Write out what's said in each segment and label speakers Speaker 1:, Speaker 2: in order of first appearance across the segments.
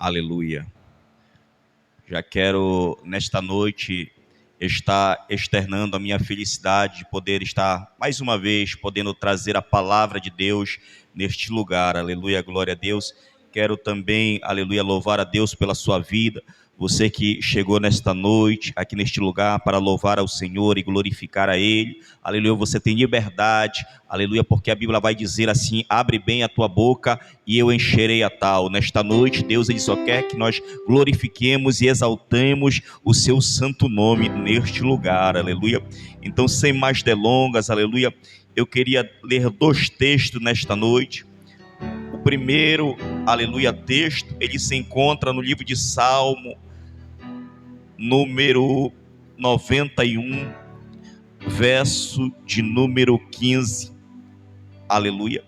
Speaker 1: Aleluia. Já quero, nesta noite, estar externando a minha felicidade de poder estar, mais uma vez, podendo trazer a palavra de Deus neste lugar. Aleluia, glória a Deus. Quero também, aleluia, louvar a Deus pela sua vida. Você que chegou nesta noite, aqui neste lugar, para louvar ao Senhor e glorificar a Ele. Aleluia, você tem liberdade. Aleluia, porque a Bíblia vai dizer assim: abre bem a tua boca e eu encherei a tal. Nesta noite, Deus ele só quer que nós glorifiquemos e exaltemos o seu santo nome neste lugar. Aleluia. Então, sem mais delongas, aleluia, eu queria ler dois textos nesta noite. O primeiro, aleluia, texto, ele se encontra no livro de Salmo, número 91, verso de número 15, aleluia.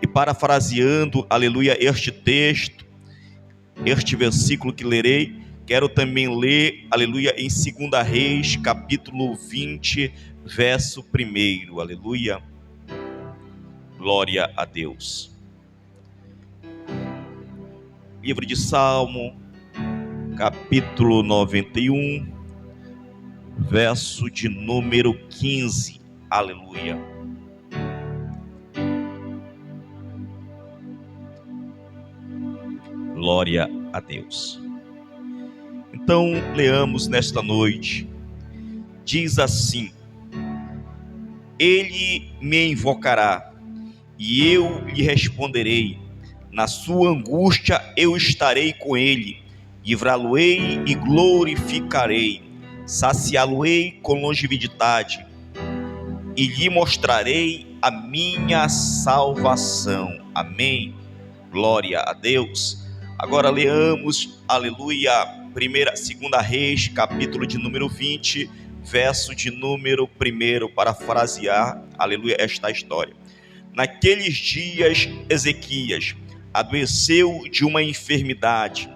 Speaker 1: E parafraseando, aleluia, este texto, este versículo que lerei, quero também ler, aleluia, em 2 Reis, capítulo 20, verso 1, aleluia. Glória a Deus. Livro de Salmo, capítulo 91, verso de número 15, aleluia. Glória a Deus. Então, leamos nesta noite. Diz assim: Ele me invocará, e eu lhe responderei. Na sua angústia eu estarei com ele, livrá-lo-ei e glorificarei, saciá-lo-ei com longevidade, e lhe mostrarei a minha salvação. Amém. Glória a Deus. Agora leamos, aleluia, 2 Reis, capítulo de número 20, verso de número 1, parafrasear, aleluia, esta história. Naqueles dias, Ezequias adoeceu de uma enfermidade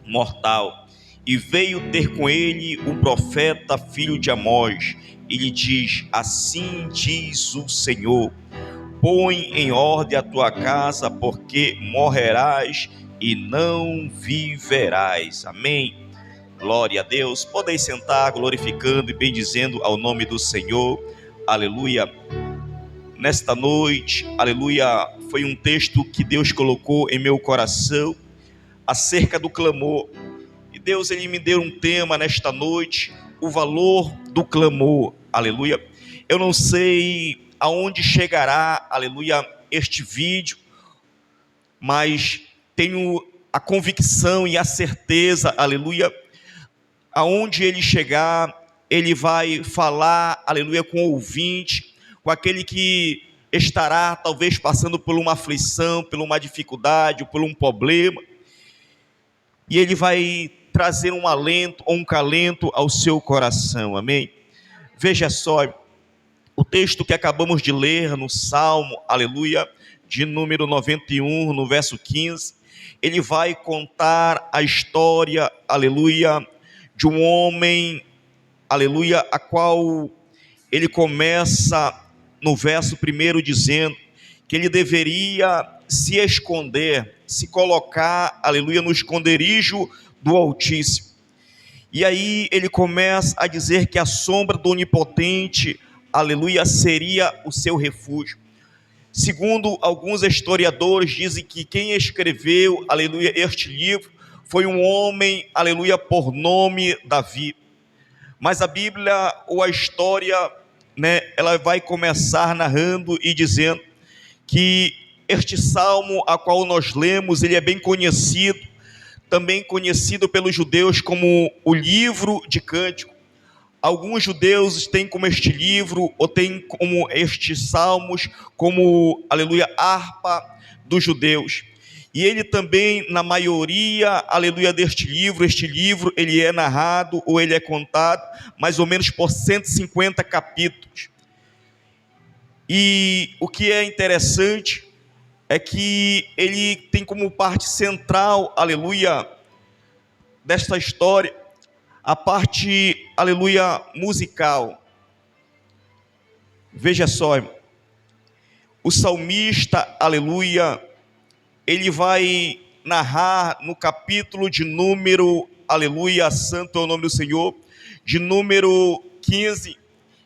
Speaker 1: mortal, e veio ter com ele o profeta filho de Amós, e lhe diz: assim diz o Senhor, põe em ordem a tua casa, porque morrerás e não viverás. Amém. Glória a Deus. Podem sentar, glorificando e bendizendo ao nome do Senhor. Aleluia. Nesta noite, aleluia, foi um texto que Deus colocou em meu coração acerca do clamor. E Deus ele me deu um tema nesta noite: o valor do clamor. Aleluia. Eu não sei aonde chegará, aleluia, este vídeo, mas tenho a convicção e a certeza, aleluia, aonde ele chegar, ele vai falar, aleluia, com o ouvinte, com aquele que estará talvez passando por uma aflição, por uma dificuldade, por um problema, e ele vai trazer um alento ou um calento ao seu coração. Amém? Veja só, o texto que acabamos de ler no Salmo, aleluia, de número 91, no verso 15, ele vai contar a história, aleluia, de um homem, aleluia, a qual ele começa no verso 1 dizendo que ele deveria se esconder, se colocar, aleluia, no esconderijo do Altíssimo. E aí ele começa a dizer que a sombra do Onipotente, aleluia, seria o seu refúgio. Segundo alguns historiadores, dizem que quem escreveu, aleluia, este livro foi um homem, aleluia, por nome Davi. Mas a Bíblia ou a história, ela vai começar narrando e dizendo que este salmo a qual nós lemos, ele é bem conhecido, também conhecido pelos judeus como o livro de Cântico. Alguns judeus têm como este livro, ou têm como estes salmos, como, aleluia, harpa dos judeus. E ele também, na maioria, aleluia, deste livro, este livro, ele é narrado, ou ele é contado, mais ou menos por 150 capítulos. E o que é interessante é que ele tem como parte central, aleluia, desta história, a parte, aleluia, musical. Veja só, o salmista, aleluia, ele vai narrar no capítulo de número, aleluia, santo é o nome do Senhor, de número 15,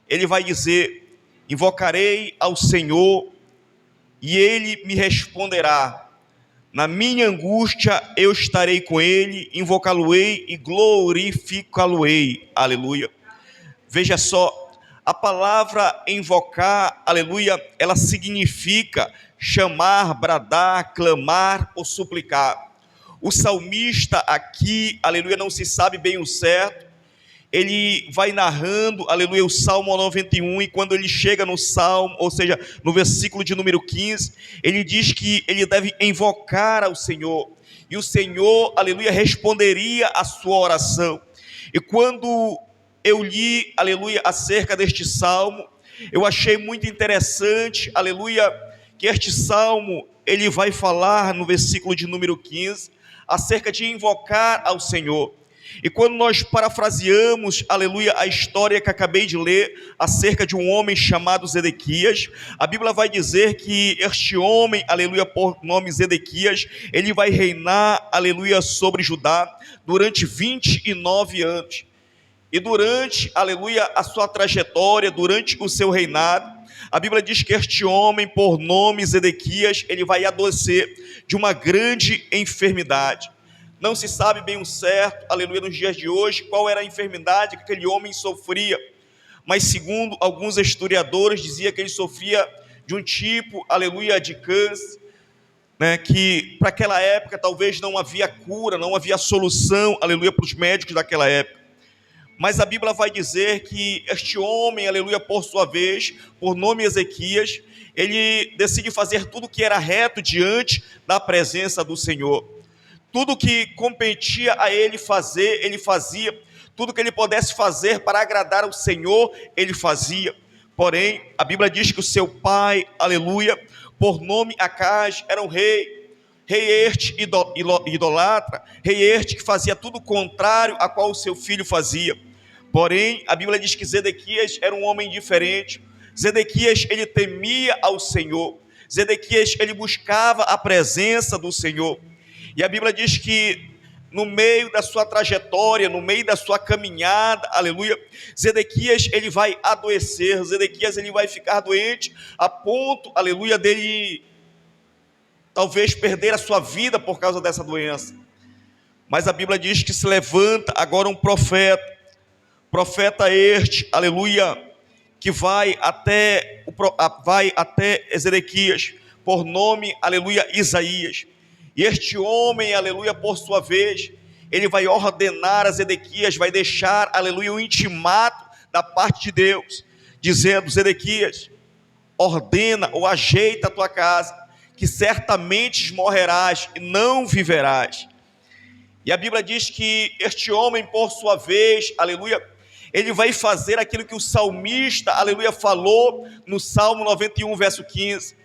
Speaker 1: ele vai dizer: invocarei ao Senhor e ele me responderá. Na minha angústia eu estarei com ele, invocá-lo-ei e glorificá-lo-ei. Aleluia. Veja só, a palavra invocar, aleluia, ela significa chamar, bradar, clamar ou suplicar. O salmista aqui, aleluia, não se sabe bem o certo, ele vai narrando, aleluia, o Salmo 91, e quando ele chega no Salmo, ou seja, no versículo de número 15, ele diz que ele deve invocar ao Senhor, e o Senhor, aleluia, responderia a sua oração. E quando eu li, aleluia, acerca deste Salmo, eu achei muito interessante, aleluia, que este Salmo, ele vai falar no versículo de número 15, acerca de invocar ao Senhor. E quando nós parafraseamos, aleluia, a história que acabei de ler acerca de um homem chamado Zedequias, a Bíblia vai dizer que este homem, aleluia, por nome Zedequias, ele vai reinar, aleluia, sobre Judá durante 29 anos. E durante, aleluia, a sua trajetória, durante o seu reinado, a Bíblia diz que este homem, por nome Zedequias, ele vai adoecer de uma grande enfermidade. Não se sabe bem o certo, aleluia, nos dias de hoje, qual era a enfermidade que aquele homem sofria. Mas segundo alguns historiadores, dizia que ele sofria de um tipo, aleluia, de câncer, né, que para aquela época talvez não havia cura, não havia solução, aleluia, para os médicos daquela época. Mas a Bíblia vai dizer que este homem, aleluia, por sua vez, por nome Ezequias, ele decide fazer tudo que era reto diante da presença do Senhor. Tudo que competia a ele fazer, ele fazia. Tudo que ele pudesse fazer para agradar ao Senhor, ele fazia. Porém, a Bíblia diz que o seu pai, aleluia, por nome Acaz, era um rei este idolatra, rei este que fazia tudo contrário a qual o seu filho fazia. Porém, a Bíblia diz que Zedequias era um homem diferente. Zedequias, ele temia ao Senhor. Zedequias, ele buscava a presença do Senhor. E a Bíblia diz que no meio da sua trajetória, no meio da sua caminhada, aleluia, Zedequias, ele vai adoecer, Zedequias, ele vai ficar doente, a ponto, aleluia, dele talvez perder a sua vida por causa dessa doença. Mas a Bíblia diz que se levanta agora um profeta este, aleluia, que vai até Zedequias, por nome, aleluia, Isaías. E este homem, aleluia, por sua vez, ele vai ordenar a Zedequias, vai deixar, aleluia, um intimato da parte de Deus, dizendo: Zedequias, ordena ou ajeita a tua casa, que certamente morrerás e não viverás. E a Bíblia diz que este homem, por sua vez, aleluia, ele vai fazer aquilo que o salmista, aleluia, falou no Salmo 91, verso 15.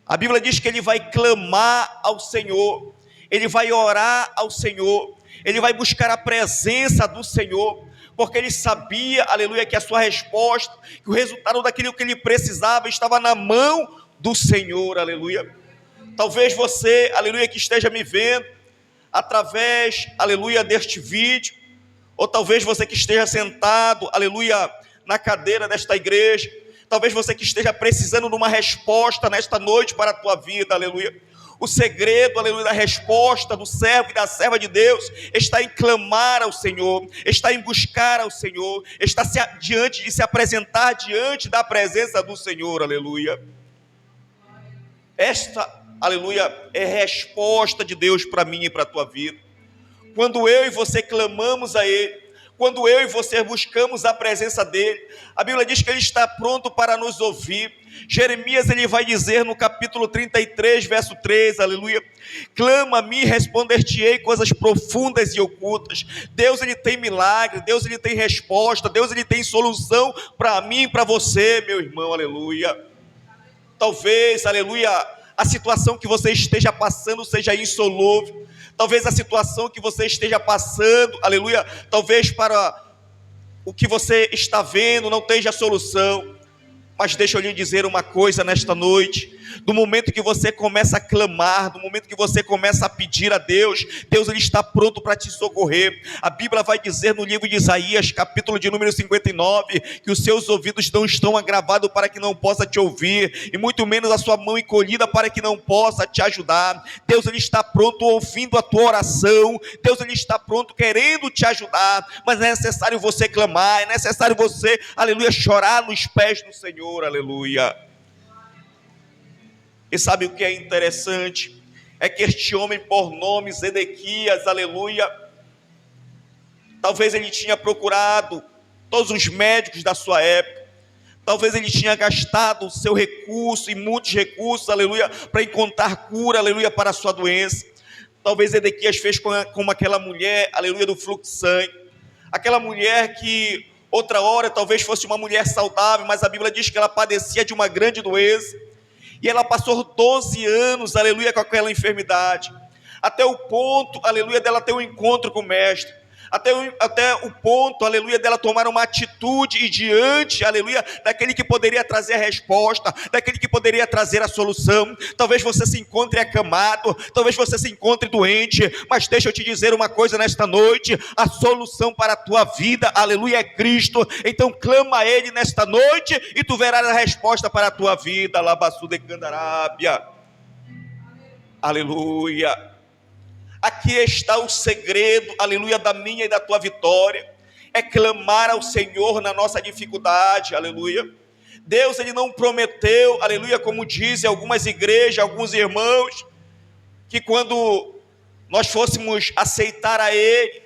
Speaker 1: A Bíblia diz que ele vai clamar ao Senhor, ele vai orar ao Senhor, ele vai buscar a presença do Senhor, porque ele sabia, aleluia, que a sua resposta, que o resultado daquilo que ele precisava estava na mão do Senhor, aleluia. Talvez você, aleluia, que esteja me vendo através, aleluia, deste vídeo, ou talvez você que esteja sentado, aleluia, na cadeira desta igreja, talvez você que esteja precisando de uma resposta nesta noite para a tua vida, aleluia. O segredo, aleluia, da resposta do servo e da serva de Deus está em clamar ao Senhor, está em buscar ao Senhor, está diante de se apresentar diante da presença do Senhor, aleluia. Esta, aleluia, é resposta de Deus para mim e para a tua vida. Quando eu e você clamamos a Ele, quando eu e você buscamos a presença dEle, a Bíblia diz que Ele está pronto para nos ouvir. Jeremias, ele vai dizer no capítulo 33, verso 3, aleluia: clama a mim, responder-te-ei coisas profundas e ocultas. Deus, ele tem milagre, Deus, ele tem resposta, Deus, ele tem solução para mim e para você, meu irmão, aleluia. Talvez, aleluia, a situação que você esteja passando seja insolúvel. Talvez a situação que você esteja passando, aleluia, talvez para o que você está vendo não tenha solução. Mas deixa eu lhe dizer uma coisa nesta noite: Do momento que você começa a clamar, do momento que você começa a pedir a Deus, Deus ele está pronto para te socorrer. A Bíblia vai dizer no livro de Isaías, capítulo de número 59, que os seus ouvidos não estão agravados para que não possa te ouvir, e muito menos a sua mão encolhida para que não possa te ajudar. Deus ele está pronto ouvindo a tua oração, Deus ele está pronto querendo te ajudar, mas é necessário você clamar, é necessário você, aleluia, chorar nos pés do Senhor, aleluia. E sabe o que é interessante? É que este homem por nome Zedequias, aleluia, talvez ele tinha procurado todos os médicos da sua época, talvez ele tinha gastado o seu recurso e muitos recursos, aleluia, para encontrar cura, aleluia, para a sua doença. Talvez Zedequias fez como aquela mulher, aleluia, do fluxo de sangue, aquela mulher que outra hora talvez fosse uma mulher saudável, mas a Bíblia diz que ela padecia de uma grande doença, e ela passou 12 anos, aleluia, com aquela enfermidade, até o ponto, aleluia, dela ter um encontro com o mestre, até o ponto, aleluia, dela tomar uma atitude e diante, aleluia, daquele que poderia trazer a resposta, daquele que poderia trazer a solução. Talvez você se encontre acamado, talvez você se encontre doente, mas deixa eu te dizer uma coisa nesta noite: a solução para a tua vida, aleluia, é Cristo. Então clama a Ele nesta noite e tu verás a resposta para a tua vida. Labaçu de Candarábia, aleluia. Aqui está o segredo, aleluia, da minha e da tua vitória, é clamar ao Senhor na nossa dificuldade, aleluia. Deus ele não prometeu, aleluia, como dizem algumas igrejas, alguns irmãos, que quando nós fôssemos aceitar a Ele,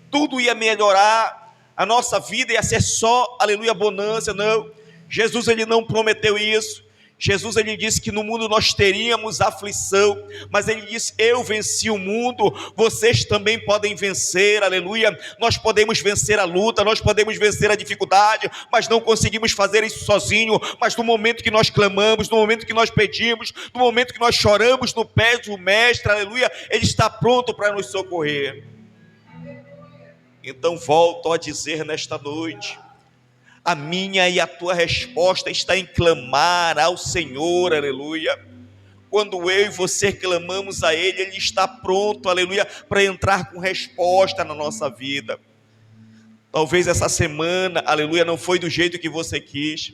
Speaker 1: tudo ia melhorar, a nossa vida ia ser só, aleluia, bonança. Não, Jesus ele não prometeu isso. Jesus ele disse que no mundo nós teríamos aflição, mas ele disse: eu venci o mundo, vocês também podem vencer, aleluia. Nós podemos vencer a luta, nós podemos vencer a dificuldade, mas não conseguimos fazer isso sozinho. Mas no momento que nós clamamos, no momento que nós pedimos, no momento que nós choramos no pé do mestre, aleluia, ele está pronto para nos socorrer. Então volto a dizer nesta noite: a minha e a tua resposta está em clamar ao Senhor, aleluia. Quando eu e você clamamos a Ele, Ele está pronto, aleluia, para entrar com resposta na nossa vida. Talvez essa semana, aleluia, não foi do jeito que você quis.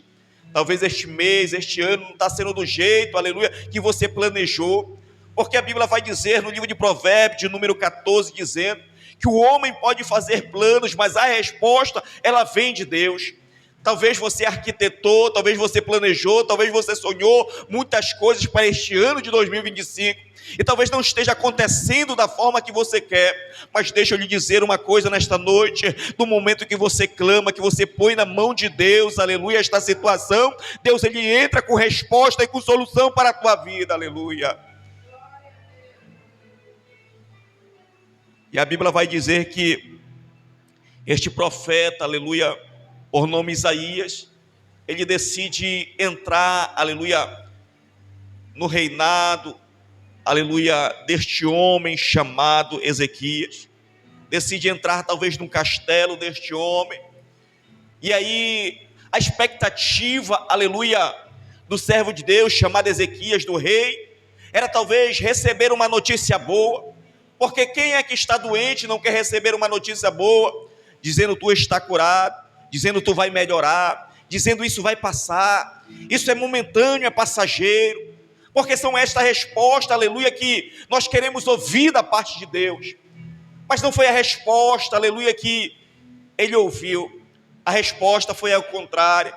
Speaker 1: Talvez este mês, este ano não está sendo do jeito, aleluia, que você planejou. Porque a Bíblia vai dizer no livro de Provérbios, de número 14, dizendo que o homem pode fazer planos, mas a resposta, ela vem de Deus. Talvez você arquitetou, talvez você planejou, talvez você sonhou muitas coisas para este ano de 2025, e talvez não esteja acontecendo da forma que você quer, mas deixa eu lhe dizer uma coisa nesta noite: no momento que você clama, que você põe na mão de Deus, aleluia, esta situação, Deus ele entra com resposta e com solução para a tua vida, aleluia. E a Bíblia vai dizer que este profeta, aleluia, por nome Isaías, ele decide entrar, aleluia, no reinado, aleluia, deste homem chamado Ezequias. Decide entrar talvez no castelo deste homem. E aí a expectativa, aleluia, do servo de Deus chamado Ezequias, do rei, era talvez receber uma notícia boa. Porque quem é que está doente e não quer receber uma notícia boa, dizendo tu está curado, dizendo tu vai melhorar, dizendo isso vai passar, isso é momentâneo, é passageiro, porque são esta resposta, aleluia, que nós queremos ouvir da parte de Deus, mas não foi a resposta, aleluia, que ele ouviu. A resposta foi ao contrário.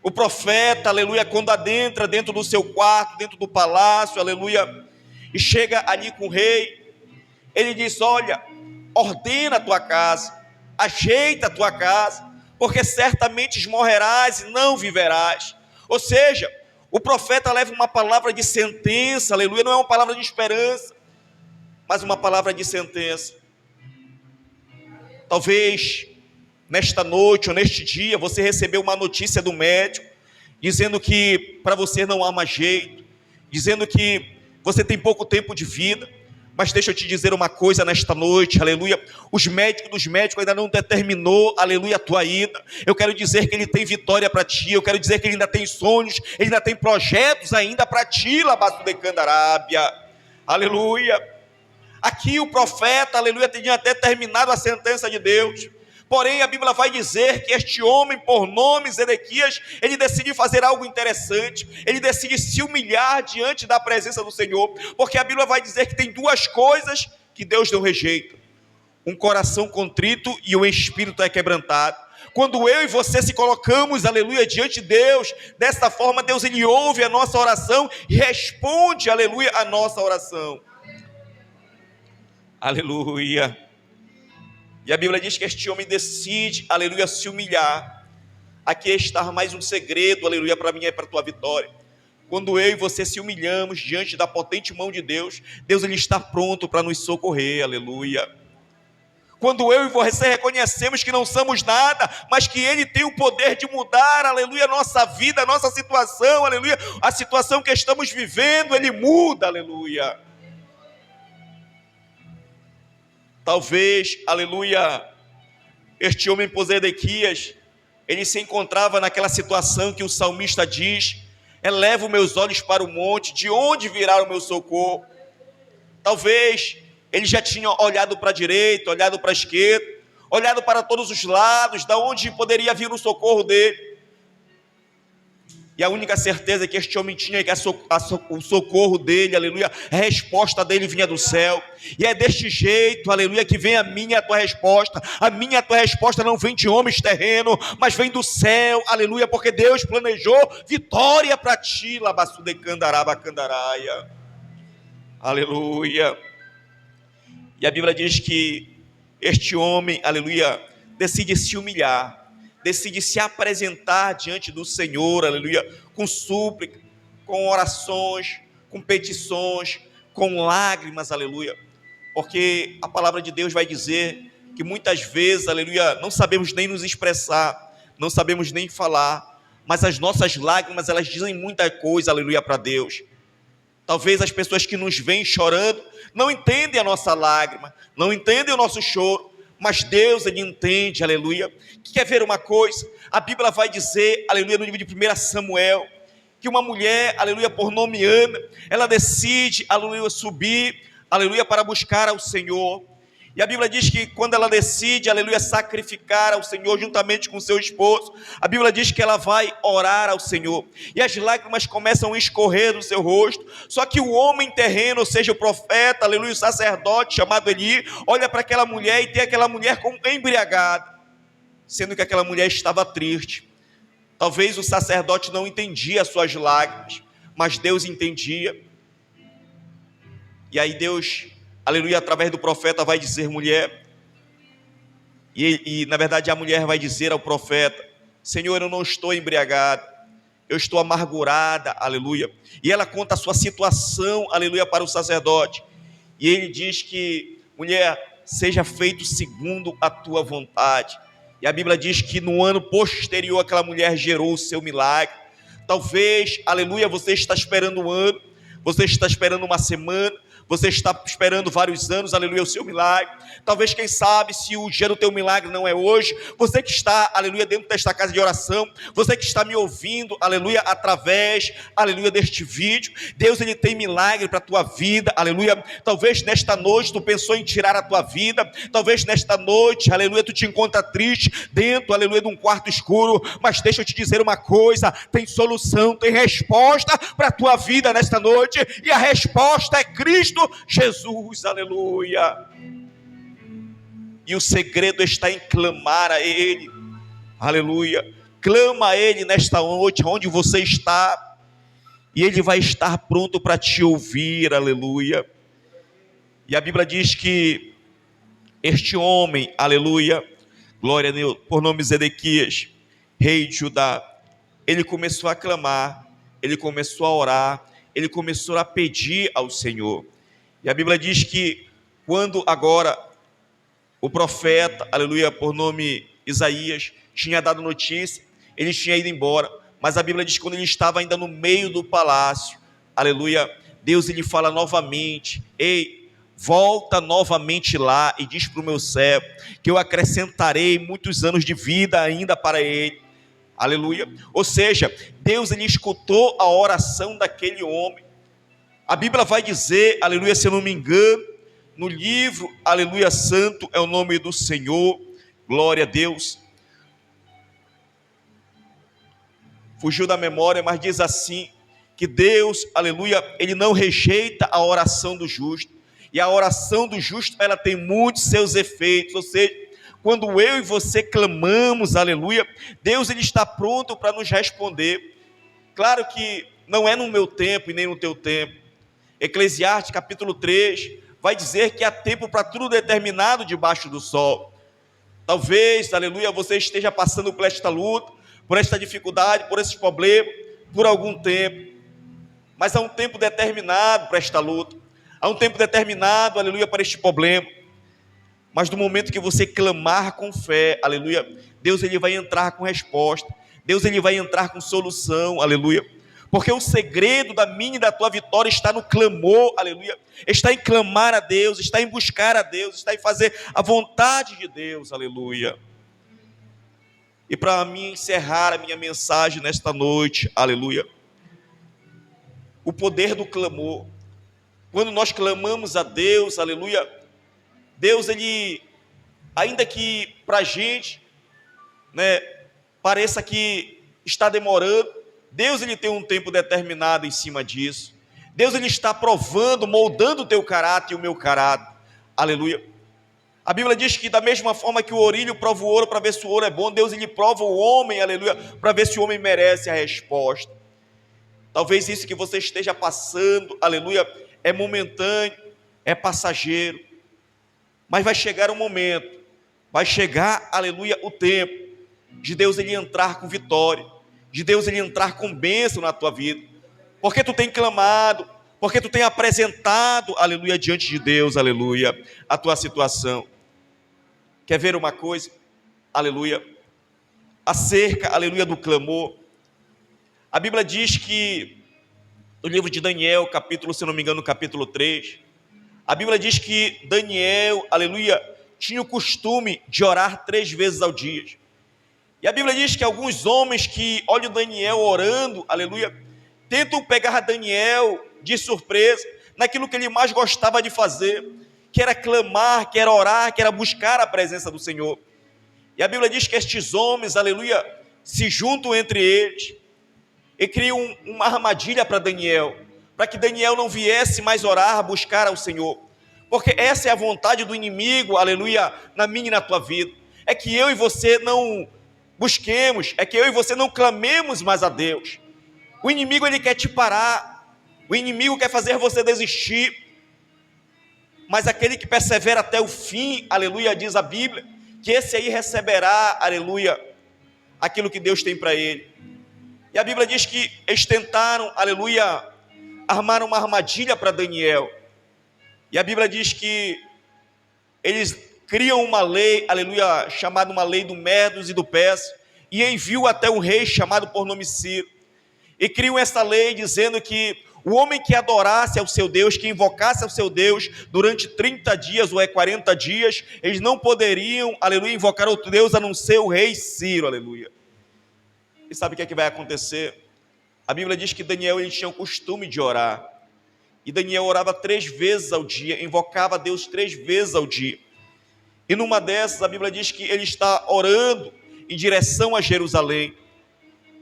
Speaker 1: O profeta, aleluia, quando adentra dentro do seu quarto, dentro do palácio, aleluia, e chega ali com o rei, ele diz: olha, ordena a tua casa, ajeita a tua casa, porque certamente esmorrerás e não viverás. Ou seja, o profeta leva uma palavra de sentença, aleluia, não é uma palavra de esperança, mas uma palavra de sentença. Talvez nesta noite ou neste dia você recebeu uma notícia do médico, dizendo que para você não há mais jeito, dizendo que você tem pouco tempo de vida, Mas deixa eu te dizer uma coisa nesta noite, aleluia. Os médicos dos médicos ainda não determinou, aleluia, a tua ida. Eu quero dizer que ele tem vitória para ti. Eu quero dizer que ele ainda tem sonhos, ele ainda tem projetos ainda para ti, Labaço de Candarábia. Aleluia. Aqui o profeta, aleluia, tinha até terminado a sentença de Deus. Porém, a Bíblia vai dizer que este homem, por nome Zedequias, ele decide fazer algo interessante. Ele decide se humilhar diante da presença do Senhor. Porque a Bíblia vai dizer que tem duas coisas que Deus não rejeita: um coração contrito e um espírito quebrantado. Quando eu e você se colocamos, aleluia, diante de Deus, dessa forma, Deus ele ouve a nossa oração e responde, aleluia, a nossa oração. Aleluia. E a Bíblia diz que este homem decide, aleluia, se humilhar. Aqui está mais um segredo, aleluia, para mim e para a tua vitória. Quando eu e você se humilhamos diante da potente mão de Deus, Deus ele está pronto para nos socorrer, aleluia. Quando eu e você reconhecemos que não somos nada, mas que Ele tem o poder de mudar, aleluia, a nossa vida, a nossa situação, aleluia, a situação que estamos vivendo, Ele muda, aleluia. Talvez, aleluia, este homem por Zedequias, ele se encontrava naquela situação que o salmista diz: elevo meus olhos para o monte, de onde virá o meu socorro? Talvez ele já tinha olhado para a direita, olhado para a esquerda, olhado para todos os lados, da onde poderia vir o socorro dele. E a única certeza que este homem tinha é que o socorro dele, aleluia, a resposta dele vinha do céu. E é deste jeito, aleluia, que vem a minha e a tua resposta. A minha e a tua resposta não vem de homens terrenos, mas vem do céu, aleluia, porque Deus planejou vitória para ti, Labaçu de Candaraba Candaraia. Aleluia. E a Bíblia diz que este homem, aleluia, decide se humilhar, decide se apresentar diante do Senhor, aleluia, com súplica, com orações, com petições, com lágrimas, aleluia, porque a palavra de Deus vai dizer que muitas vezes, aleluia, não sabemos nem nos expressar, não sabemos nem falar, mas as nossas lágrimas, elas dizem muita coisa, aleluia, para Deus. Talvez as pessoas que nos veem chorando não entendem a nossa lágrima, não entendem o nosso choro, mas Deus, Ele entende, aleluia. Quer ver uma coisa? A Bíblia vai dizer, aleluia, no livro de 1 Samuel, que uma mulher, aleluia, por nome Ana, ela decide, aleluia, subir, aleluia, para buscar ao Senhor. E a Bíblia diz que quando ela decide, aleluia, sacrificar ao Senhor juntamente com seu esposo, a Bíblia diz que ela vai orar ao Senhor. E as lágrimas começam a escorrer do seu rosto. Só que o homem terreno, ou seja, o profeta, aleluia, o sacerdote chamado Eli, olha para aquela mulher e tem aquela mulher como embriagada, sendo que aquela mulher estava triste. Talvez o sacerdote não entendia as suas lágrimas, mas Deus entendia. E aí Deus, aleluia, através do profeta vai dizer: mulher, e na verdade a mulher vai dizer ao profeta: Senhor, eu não estou embriagada, eu estou amargurada, aleluia. E ela conta a sua situação, aleluia, para o sacerdote. E ele diz que: mulher, seja feito segundo a tua vontade. E a Bíblia diz que no ano posterior aquela mulher gerou o seu milagre. Talvez, aleluia, você está esperando um ano, você está esperando uma semana, você está esperando vários anos, aleluia, o seu milagre. Talvez, quem sabe, se o dia do teu milagre não é hoje, você que está, aleluia, dentro desta casa de oração, você que está me ouvindo, aleluia, através, aleluia, deste vídeo, Deus, Ele tem milagre para a tua vida, aleluia. Talvez nesta noite tu pensou em tirar a tua vida, talvez nesta noite, aleluia, tu te encontra triste, dentro, aleluia, de um quarto escuro, mas deixa eu te dizer uma coisa, tem solução, tem resposta para a tua vida nesta noite, e a resposta é Cristo Jesus, aleluia. E o segredo está em clamar a Ele, aleluia. Clama a Ele nesta noite, onde você está, e Ele vai estar pronto para te ouvir, aleluia. E a Bíblia diz que este homem, aleluia, glória a Deus, por nome Zedequias, rei de Judá, ele começou a clamar, ele começou a orar, ele começou a pedir ao Senhor. E a Bíblia diz que quando agora o profeta, aleluia, por nome Isaías, tinha dado notícia, ele tinha ido embora, mas a Bíblia diz que quando ele estava ainda no meio do palácio, aleluia, Deus ele fala novamente: ei, volta novamente lá e diz para o meu servo que eu acrescentarei muitos anos de vida ainda para ele. Aleluia. Ou seja, Deus, ele escutou a oração daquele homem. A Bíblia vai dizer, aleluia, se eu não me engano, no livro, aleluia, santo é o nome do Senhor, glória a Deus. Fugiu da memória, mas diz assim, que Deus, aleluia, ele não rejeita a oração do justo. E a oração do justo, ela tem muitos seus efeitos. Ou seja, quando eu e você clamamos, aleluia, Deus, ele está pronto para nos responder. Claro que não é no meu tempo e nem no teu tempo. Eclesiastes capítulo 3 vai dizer que há tempo para tudo determinado debaixo do sol. Talvez, aleluia, você esteja passando por esta luta, por esta dificuldade, por esse problema, por algum tempo. Mas há um tempo determinado para esta luta. Há um tempo determinado, aleluia, para este problema. Mas no momento que você clamar com fé, aleluia, Deus, ele vai entrar com resposta. Deus, ele vai entrar com solução, aleluia. Porque o segredo da minha e da tua vitória está no clamor, aleluia. Está em clamar a Deus, está em buscar a Deus, está em fazer a vontade de Deus, aleluia. E para mim encerrar a minha mensagem nesta noite, aleluia, o poder do clamor. Quando nós clamamos a Deus, aleluia, Deus, ele, ainda que para a gente, né, pareça que está demorando, Deus, ele tem um tempo determinado em cima disso. Deus, ele está provando, moldando o teu caráter e o meu caráter, aleluia. A Bíblia diz que da mesma forma que o ourilho prova o ouro para ver se o ouro é bom, Deus, ele prova o homem, aleluia, para ver se o homem merece a resposta. Talvez isso que você esteja passando, aleluia, é momentâneo, é passageiro, mas vai chegar um momento, vai chegar, aleluia, o tempo de Deus, ele entrar com vitória, de Deus, ele entrar com bênção na tua vida, porque tu tem clamado, porque tu tem apresentado, aleluia, diante de Deus, aleluia, a tua situação. Quer ver uma coisa? Aleluia. Acerca, aleluia, do clamor. A Bíblia diz que, no livro de Daniel, capítulo, se não me engano, capítulo 3, a Bíblia diz que Daniel, aleluia, tinha o costume de orar 3 vezes ao dia. E a Bíblia diz que alguns homens que olham Daniel orando, aleluia, tentam pegar Daniel de surpresa, naquilo que ele mais gostava de fazer, que era clamar, que era orar, que era buscar a presença do Senhor. E a Bíblia diz que estes homens, aleluia, se juntam entre eles e criam uma armadilha para Daniel, para que Daniel não viesse mais orar, buscar ao Senhor, porque essa é a vontade do inimigo, aleluia, na minha e na tua vida, é que eu e você não busquemos, é que eu e você não clamemos mais a Deus. O inimigo, ele quer te parar, o inimigo quer fazer você desistir, mas aquele que persevera até o fim, aleluia, diz a Bíblia, que esse aí receberá, aleluia, aquilo que Deus tem para ele. E a Bíblia diz que eles tentaram, aleluia, armar uma armadilha para Daniel. E a Bíblia diz que eles criam uma lei, aleluia, chamada uma lei do Medos e do Pérsia, e enviam até um rei chamado por nome Ciro. E criam essa lei dizendo que o homem que adorasse ao seu Deus, que invocasse ao seu Deus durante 30 dias ou 40 dias, eles não poderiam, aleluia, invocar outro Deus a não ser o rei Ciro, aleluia. E sabe o que é que vai acontecer? A Bíblia diz que Daniel, ele tinha o costume de orar. E Daniel orava 3 vezes ao dia, invocava a Deus 3 vezes ao dia. E numa dessas, a Bíblia diz que ele está orando em direção a Jerusalém.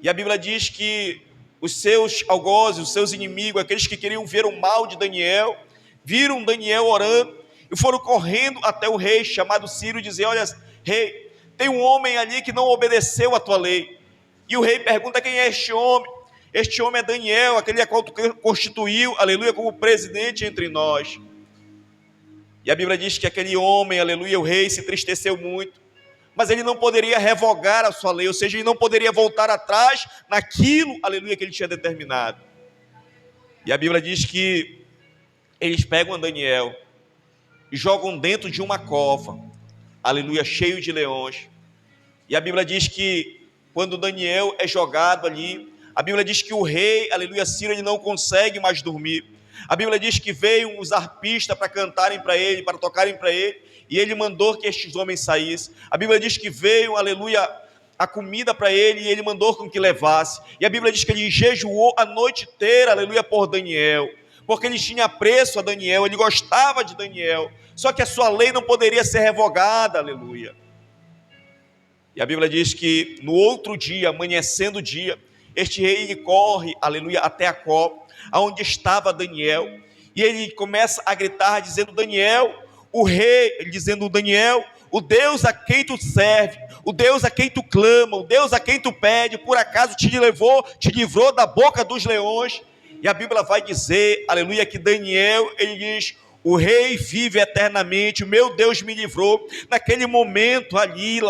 Speaker 1: E a Bíblia diz que os seus algozes, os seus inimigos, aqueles que queriam ver o mal de Daniel, viram Daniel orando e foram correndo até o rei chamado Ciro e dizer: olha, rei, tem um homem ali que não obedeceu a tua lei. E o rei pergunta: quem é este homem? Este homem é Daniel, aquele a qual tu constituiu, aleluia, como presidente entre nós. E a Bíblia diz que aquele homem, aleluia, o rei se entristeceu muito, mas ele não poderia revogar a sua lei, ou seja, ele não poderia voltar atrás naquilo, aleluia, que ele tinha determinado. E a Bíblia diz que eles pegam Daniel e jogam dentro de uma cova, aleluia, cheio de leões. E a Bíblia diz que quando Daniel é jogado ali, a Bíblia diz que o rei, aleluia, Ciro, ele não consegue mais dormir, A Bíblia diz que veio os arpistas para cantarem para ele, para tocarem para ele, e ele mandou que estes homens saíssem. A Bíblia diz que veio, aleluia, a comida para ele, e ele mandou com que levasse. E a Bíblia diz que ele jejuou a noite inteira, aleluia, por Daniel, porque ele tinha apreço a Daniel, ele gostava de Daniel, só que a sua lei não poderia ser revogada, aleluia. E a Bíblia diz que no outro dia, amanhecendo o dia, este rei ele corre, aleluia, até a copa, aonde estava Daniel, e ele começa a gritar, dizendo: Daniel, o rei, ele dizendo: Daniel, o Deus a quem tu serve, o Deus a quem tu clama, o Deus a quem tu pede, por acaso te livrou da boca dos leões? E a Bíblia vai dizer, aleluia, que Daniel, ele diz: o rei vive eternamente, o meu Deus me livrou. Naquele momento ali,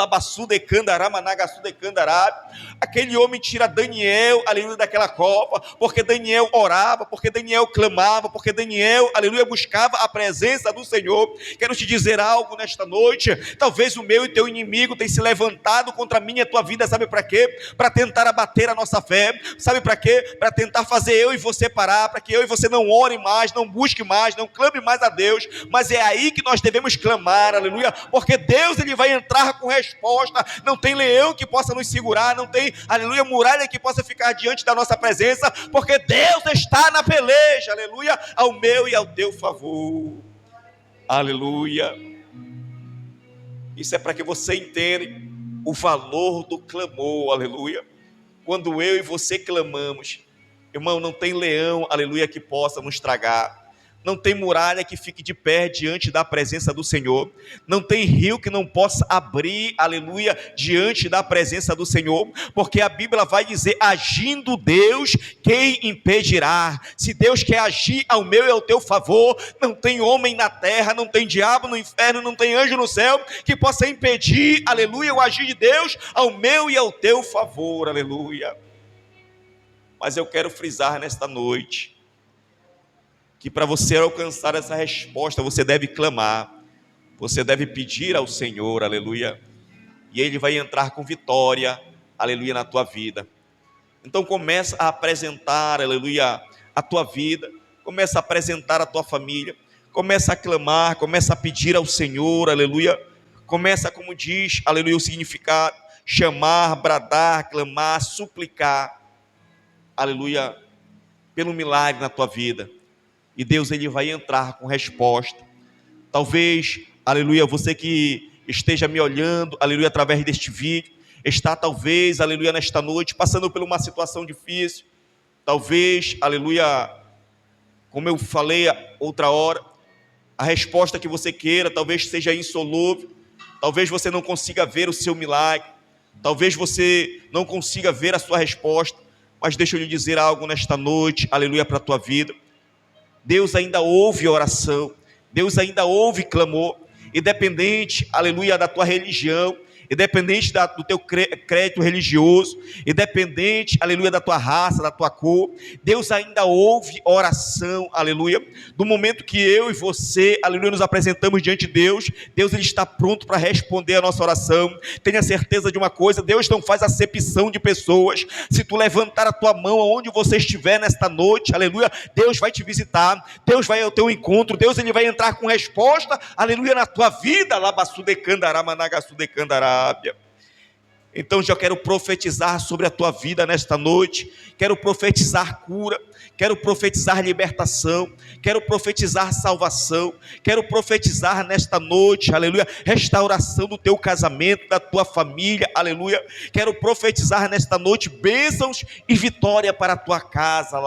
Speaker 1: aquele homem tira Daniel, aleluia, daquela copa, porque Daniel orava, porque Daniel clamava, porque Daniel, aleluia, buscava a presença do Senhor. Quero te dizer algo nesta noite: talvez o meu e teu inimigo tenha se levantado contra mim e a tua vida, sabe para quê? Para tentar abater a nossa fé, sabe para quê? Para tentar fazer eu e você parar, para que eu e você não ore mais, não busque mais, não clame mais a Deus. Mas é aí que nós devemos clamar, aleluia, porque Deus ele vai entrar com resposta. Não tem leão que possa nos segurar, não tem, aleluia, muralha que possa ficar diante da nossa presença, porque Deus está na peleja, aleluia, ao meu e ao teu favor, aleluia. Isso é para que você entenda o valor do clamor, aleluia. Quando eu e você clamamos, irmão, não tem leão, aleluia, que possa nos tragar. Não tem muralha que fique de pé diante da presença do Senhor. Não tem rio que não possa abrir, aleluia, diante da presença do Senhor. Porque a Bíblia vai dizer: agindo Deus, quem impedirá? Se Deus quer agir ao meu e ao teu favor, não tem homem na terra, não tem diabo no inferno, não tem anjo no céu que possa impedir, aleluia, o agir de Deus ao meu e ao teu favor, aleluia. Mas eu quero frisar nesta noite que para você alcançar essa resposta, você deve clamar, você deve pedir ao Senhor, aleluia, e Ele vai entrar com vitória, aleluia, na tua vida. Então começa a apresentar, aleluia, a tua vida, começa a apresentar a tua família, começa a clamar, começa a pedir ao Senhor, aleluia, começa, como diz, aleluia, o significado: chamar, bradar, clamar, suplicar, aleluia, pelo milagre na tua vida. E Deus ele vai entrar com resposta. Talvez, aleluia, você que esteja me olhando, aleluia, através deste vídeo, está talvez, aleluia, nesta noite, passando por uma situação difícil. Talvez, aleluia, como eu falei outra hora, a resposta que você queira talvez seja insolúvel. Talvez você não consiga ver o seu milagre. Talvez você não consiga ver a sua resposta. Mas deixa eu lhe dizer algo nesta noite, aleluia, para a tua vida. Deus ainda ouve oração, Deus ainda ouve clamor, independente, aleluia, da tua religião, independente do teu crédito religioso, independente, aleluia, da tua raça, da tua cor, Deus ainda ouve oração, aleluia. Do momento que eu e você, aleluia, nos apresentamos diante de Deus, Deus ele está pronto para responder a nossa oração. Tenha certeza de uma coisa: Deus não faz acepção de pessoas. Se tu levantar a tua mão aonde você estiver nesta noite, aleluia, Deus vai te visitar, Deus vai ao teu encontro, Deus ele vai entrar com resposta, aleluia, na tua vida. Então já quero profetizar sobre a tua vida nesta noite, quero profetizar cura, quero profetizar libertação, quero profetizar salvação, quero profetizar nesta noite, aleluia, restauração do teu casamento, da tua família, aleluia. Quero profetizar nesta noite bênçãos e vitória para a tua casa,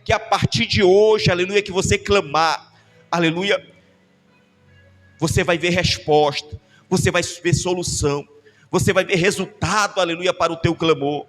Speaker 1: que a partir de hoje, aleluia, que você clamar, aleluia, você vai ver resposta, você vai ver solução, você vai ver resultado, aleluia, para o teu clamor.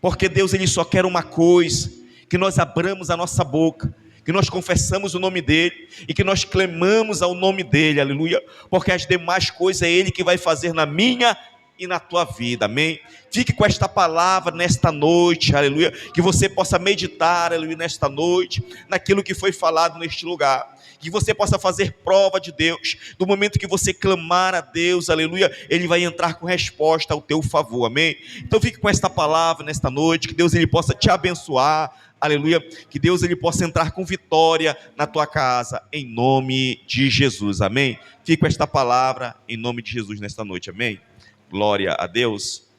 Speaker 1: Porque Deus ele só quer uma coisa: que nós abramos a nossa boca, que nós confessamos o nome dele e que nós clamamos ao nome dele, aleluia. Porque as demais coisas é ele que vai fazer na minha e na tua vida, amém? Fique com esta palavra nesta noite, aleluia, que você possa meditar, aleluia, nesta noite, naquilo que foi falado neste lugar, que você possa fazer prova de Deus. No momento que você clamar a Deus, aleluia, Ele vai entrar com resposta ao teu favor, amém? Então fique com esta palavra nesta noite, que Deus Ele possa te abençoar, aleluia, que Deus Ele possa entrar com vitória na tua casa, em nome de Jesus, amém? Fique com esta palavra em nome de Jesus nesta noite, amém? Glória a Deus.